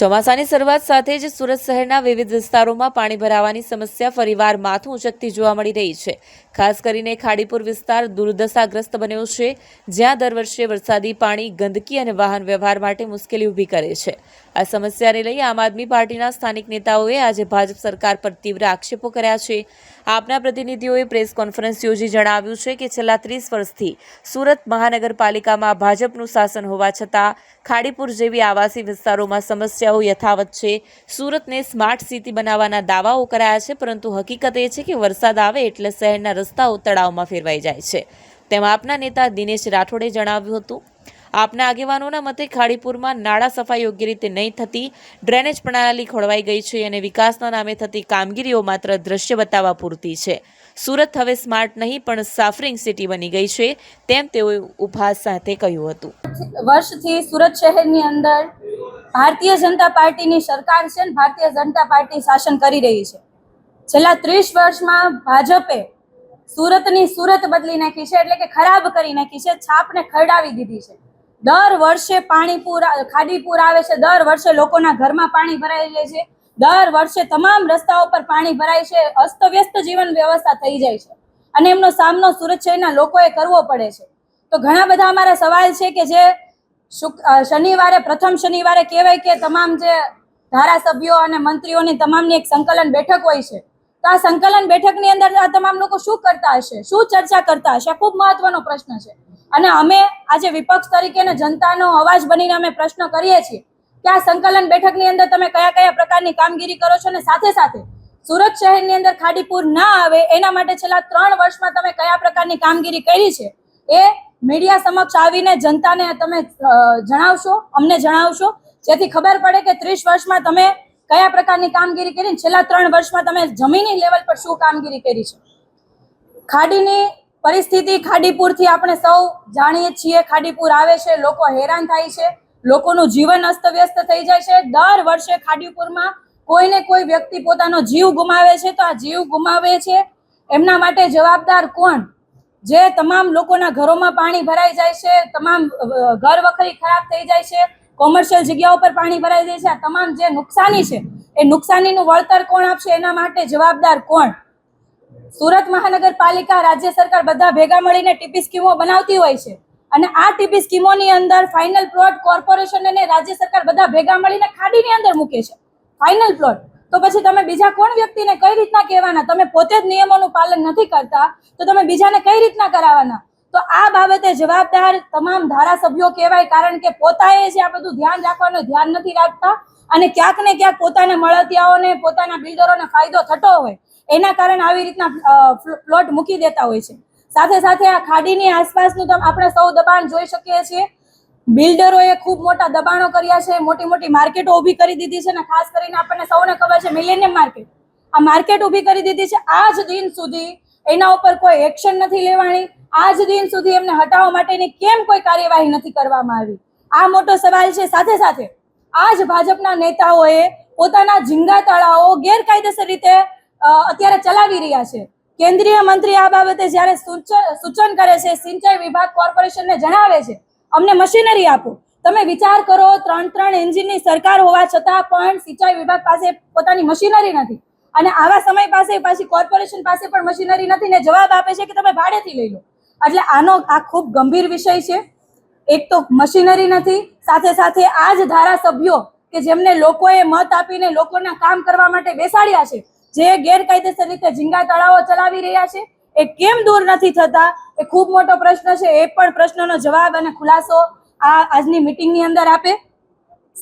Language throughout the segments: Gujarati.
ચોમાસાની શરૂઆત સાથે જ સુરત શહેરના વિવિધ વિસ્તારોમાં પાણી ભરાવાની સમસ્યા ફરીવાર માથું ઉંચકતી જોવા મળી રહી છે। ખાસ કરીને ખાડીપુર વિસ્તાર દુર્દશાગ્રસ્ત બન્યો છે, જ્યાં દર વર્ષે વરસાદી પાણી ગંદકી અને વાહન વ્યવહાર માટે મુશ્કેલી ઊભી કરે છે। આ સમસ્યાને લઈ આમ આદમી પાર્ટીના સ્થાનિક નેતાઓએ આજે ભાજપ સરકાર પર તીવ્ર આક્ષેપો કર્યા છે। આપના પ્રતિનિધિઓએ પ્રેસ કોન્ફરન્સ યોજી જણાવ્યું છે કે છેલ્લા 30 વર્ષથી સુરત મહાનગરપાલિકામાં ભાજપનું શાસન હોવા છતાં ખાડીપુર જેવી આવાસી વિસ્તારોમાં સમસ્યાઓ યથાવત છે। સુરતને સ્માર્ટ સિટી બનાવવાના દાવાઓ કરાયા છે, પરંતુ હકીકત એ છે કે વરસાદ આવે એટલે શહેરના રસ્તાઓ તળાવમાં ફેરવાઈ જાય છે, તેમ આપના નેતા દિનેશ રાઠોડે જણાવ્યું હતું। આપના આગેવાનોના મતે ખાડીપુરમાં નાળા સફાઈ યોગ્ય રીતે નહીં થતી, ડ્રેનેજ પ્રણાલી ખોળવાઈ ગઈ છે અને વિકાસના નામે થતી કામગીરીઓ માત્ર દ્રશ્ય બતાવવા પૂરતી છે। સુરત હવે સ્માર્ટ નહીં પણ સાફરિંગ સિટી બની ગઈ છે, તેમ તેઓએ ઉપહાસ સાથે કહ્યું હતું। વર્ષથી સુરત શહેરની અંદર ભારતીય જનતા પાર્ટીની સરકાર છે અને ભારતીય જનતા પાર્ટી શાસન કરી રહી છે। છેલ્લા 30 વર્ષમાં ભાજપે સુરતની સુરત બદલી નાખી છે, એટલે કે ખરાબ કરી નાખી છે, છાપને ખરડાવી દીધી છે। દર વર્ષે ખાડીપુર આવે છે, દર વર્ષે લોકોના ઘરમાં પાણી ભરાઈ જાય છે, દર વર્ષે તમામ રસ્તાઓ પર પાણી ભરાય છે, અસ્તવ્યસ્ત જીવન વ્યવસ્થા થઈ જાય છે અને એમનો સામનો સુરત શહેરના લોકોએ કરવો પડે છે। તો ઘણા બધા અમારા સવાલ છે કે જે શનિવારે પ્રથમ શનિવારે કહેવાય કે તમામ જે ધારાસભ્યો અને મંત્રીઓની તમામની એક સંકલન બેઠક હોય છે, તો આ સંકલન બેઠકની અંદર આ તમામ લોકો શું કરતા હશે, શું ચર્ચા કરતા હશે, આ ખૂબ મહત્વનો પ્રશ્ન છે। અને અમે આજે વિપક્ષ તરીકે જનતાનો અવાજ બનીને અમે પ્રશ્ન કરીએ છીએ કે આ સંકલન બેઠકની અંદર તમે કયા કયા પ્રકારની કામગીરી કરો છો અને સાથે સાથે સુરત શહેરની અંદર ખાડીપુર ના આવે એના માટે છેલ્લા 3 વર્ષમાં તમે કયા પ્રકારની કામગીરી કરી છે, એ મીડિયા સમક્ષ આવીને જનતાને તમે જણાવશો, અમને જણાવશો, જેથી ખબર પડે કે 30 વર્ષમાં તમે કયા પ્રકારની કામગીરી કરી, છેલ્લા 3 વર્ષમાં તમે જમીની લેવલ પર શું કામગીરી કરી છે। ખાડીની પરિસ્થિતિ ખાડીપુરથી આપણે સૌ જાણીએ છીએ, ખાડીપુર આવે છે, લોકો હેરાન થાય છે, લોકોનું જીવન અસ્તવ્યસ્ત થઈ જાય છે। દર વર્ષે ખાડીપુરમાં કોઈને કોઈ વ્યક્તિ પોતાનો જીવ ગુમાવે છે, તો આ જીવ ગુમાવે છે એમના માટે જવાબદાર કોણ? જે તમામ લોકોના ઘરોમાં પાણી ભરાઈ જાય છે, તમામ ઘર વખરી ખરાબ થઈ જાય છે, કોમર્શિયલ જગ્યાઓ પર પાણી ભરાઈ જાય છે, આ તમામ જે નુકસાની છે એ નુકસાનીનું વળતર કોણ આપશે, એના માટે જવાબદાર કોણ? સુરત મહાનગરપાલિકા, રાજ્ય સરકાર બધા ભેગા મળીને ટીપી સ્કીમો બનાવતી હોય છે અને આ ટીપી સ્કીમોની અંદર ફાઇનલ પ્લોટ કોર્પોરેશન અને રાજ્ય સરકાર બધા ભેગા મળીને ખાડીની અંદર મૂકે છે ફાઇનલ પ્લોટ। તો પછી તમે બીજા કોણ વ્યક્તિને કઈ રીતના કહેવાના? તમે પોતે જ નિયમોનું પાલન નથી કરતા તો તમે બીજાને કઈ રીતના કરાવવાના? તો આ બાબતે જવાબદાર તમામ ધારાસભ્યો કહેવાય, કારણ કે પોતાએ જે આ બધું ધ્યાન રાખવાનું ધ્યાન નથી રાખતા અને ક્યાંક ને ક્યાંક પોતાના મળતિયાઓને, પોતાના બિલ્ડરોને ફાયદો થતો હોય એના કારણે આવી રીતના પ્લોટ મૂકી દેતા હોય છે। સાથે સાથે આ ખાડીની આસપાસનું આપણે સૌ દબાણ જોઈ શકીએ છીએ। બિલ્ડરોએ ખૂબ મોટા દબાણો કર્યા છે, મોટી મોટી માર્કેટો ઊભી કરી દીધી છે અને ખાસ કરીને આપણને સૌને ખબર છે મિલેનિયમ માર્કેટ, આ માર્કેટ ઊભી કરી દીધી છે। આજ દિન સુધી એના ઉપર કોઈ એક્શન નથી લેવાની, આજ દિન સુધી એમને હટાવવા માટેની કેમ કોઈ કાર્યવાહી નથી કરવામાં આવી, આ મોટો સવાલ છે। સાથે સાથે આજ ભાજપના નેતાઓએ પોતાના ઝીંગા તળાવો ગેરકાયદેસર રીતે અત્યારે ચલાવી રહ્યા છે। કેન્દ્રીય મંત્રી આ બાબતે જ્યારે સૂચન કરે છે, સિંચાઈ વિભાગ કોર્પોરેશનને જણાવે છે અમને મશીનરી આપો, તમે વિચાર કરો 3 એન્જિનની સરકાર હોવા છતાં પણ સિંચાઈ વિભાગ પાસે પોતાની મશીનરી નથી અને આવા સમય પાસે પાછી કોર્પોરેશન પાસે પણ મશીનરી નથી ને જવાબ આપે છે કે તમે ભાડેથી લઈ લો। એટલે આ ખૂબ ગંભીર વિષય છે। એક તો મશીનરી નથી, સાથે સાથે આ જ ધારાસભ્યો કે જેમને લોકોએ મત આપીને લોકોના કામ કરવા માટે બેસાડ્યા છે, જે ગેરકાયદેસર રીતે ઝીંગા તળાવો ચલાવી રહ્યા છે, એ કેમ દૂર નથી થતા એ ખૂબ મોટો પ્રશ્ન છે। એ પણ પ્રશ્નનો જવાબ અને ખુલાસો આજની મીટિંગની અંદર આપે।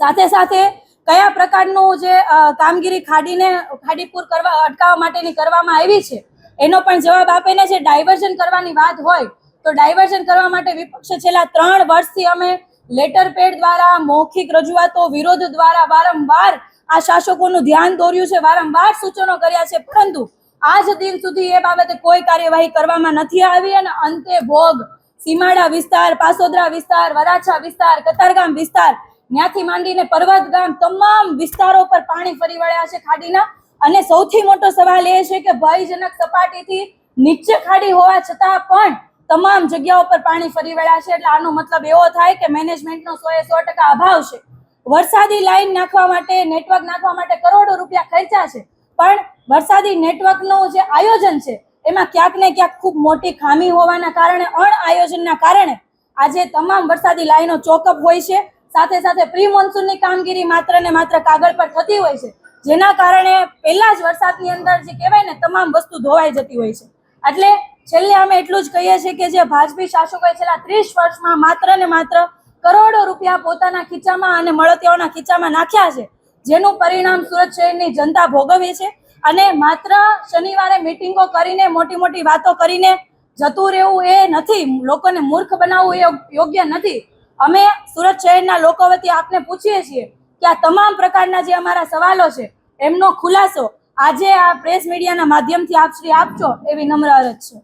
સાથે સાથે કયા પ્રકારનું જે કામગીરી ખાડીપુર અટકાવવા માટેની કરવામાં આવી છે એનો પણ જવાબ આપે ને। જે ડાયવર્ઝન કરવાની વાત હોય તો ડાયવર્ઝન કરવા માટે વિપક્ષે છેલ્લા 3 વર્ષથી અમે લેટર પેડ દ્વારા, મૌખિક રજૂઆતો, વિરોધ દ્વારા વારંવાર આ શાસકોનું ધ્યાન દોર્યું છે, વારંવાર સૂચનો કર્યા છે, પરંતુ આજ દિન સુધી એ બાબતે કોઈ કાર્યવાહી કરવામાં નથી આવી અને અંતે ભોગ સીમાડા વિસ્તાર, પાસોદરા વિસ્તાર, વરાછા વિસ્તાર, કતારગામ વિસ્તાર, ત્યાંથી માંડીને પર્વત ગામ, તમામ વિસ્તારો પર પાણી ફરી વળ્યા છે ખાડીના। અને સૌથી મોટો સવાલ એ છે કે ભયજનક સપાટીથી નીચે ખાડી હોવા છતાં પણ તમામ જગ્યાઓ પર પાણી ફરી વળ્યા છે। એટલે આનો મતલબ એવો થાય કે મેનેજમેન્ટનો 100% અભાવ છે। વરસાદી લાઈન નાખવા માટે, નેટવર્ક નાખવા માટે કરોડો રૂપિયા ખર્ચા છે, પણ વરસાદી નેટવર્કનું જે આયોજન છે એમાં ક્યાંક ને ક્યાંક ખૂબ મોટી ખામી હોવાના કારણે, આયોજનના કારણે આજે તમામ વરસાદી લાઈનો ચોકઅપ હોય છે. સાથે સાથે પ્રી મોન્સૂનની કામગીરી માત્ર ને માત્ર કાગળ પર થતી હોય છે, જેના કારણે પહેલા જ વરસાદની અંદર જે કહેવાય ને તમામ વસ્તુ ધોવાઈ જતી હોય છે. એટલે છેલ્લે અમે એટલું જ કહીએ છીએ કે જે ભાજપી શાસકોએ છેલ્લા 30 વર્ષમાં માત્ર ને માત્ર કરોડો રૂપિયા પોતાના ખીચામાં અને મળતિયાઓના ખીચામાં નાખ્યા છે, જેનું પરિણામ સુરત શહેરની જનતા ભોગવે છે. અને માત્ર શનિવારે મિટિંગો કરીને, મોટી મોટી વાતો કરીને જતું રહેવું એ નથી, લોકોને મૂર્ખ બનાવવું એ યોગ્ય નથી. અમે સુરત શહેરના લોકો વતી આપને પૂછીએ છીએ કે આ તમામ પ્રકારના જે અમારા સવાલો છે એમનો ખુલાસો આજે આ પ્રેસ મીડિયાના માધ્યમથી આપશો એવી નમ્ર અરજ છે.